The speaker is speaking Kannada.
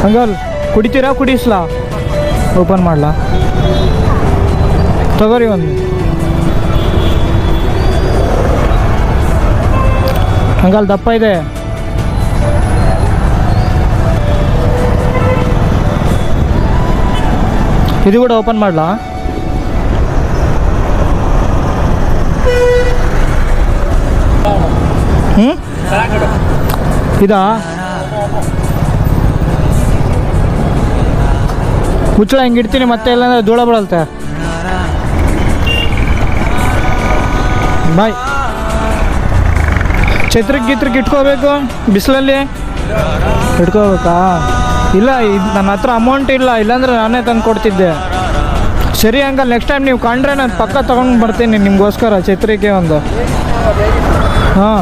ಅಂಕಲ್ ಕುಡಿತೀರಾ ಕುಡಿಸ್ಲಾ? ಓಪನ್ ಮಾಡಲಾ? ತಗೋರಿ ಒಂದು. ಅಂಕಲ್ ದಪ್ಪ ಇದೆ. ಇದು ಕೂಡ ಓಪನ್ ಮಾಡಲಾ? ಇದಾ ಮುಚ್ಚಳ ಹಿಂಗೆ ಇಡ್ತೀನಿ, ಮತ್ತೆ ಇಲ್ಲಾಂದ್ರೆ ಧೂಳ ಬೀಳಲ್ತೆ. ಬಾಯ್. ಛತ್ರಕ್ಕೆ ಇಟ್ಕೋಬೇಕು ಬಿಸಿಲಲ್ಲಿ ಇಟ್ಕೋಬೇಕಾ? ಇಲ್ಲ, ಇದು ನನ್ನ ಹತ್ರ ಅಮೌಂಟ್ ಇಲ್ಲ, ಇಲ್ಲಾಂದ್ರೆ ನಾನೇ ತಂದು ಕೊಡ್ತಿದ್ದೆ. ಸರಿ ಅಂಕಲ್, ನೆಕ್ಸ್ಟ್ ಟೈಮ್ ನೀವು ಕಂಡ್ರೆ ನಾನು ಪಕ್ಕ ತೊಗೊಂಡು ಬರ್ತೀನಿ ನಿಮಗೋಸ್ಕರ ಛತ್ರಿಗೆ ಒಂದು. ಹಾಂ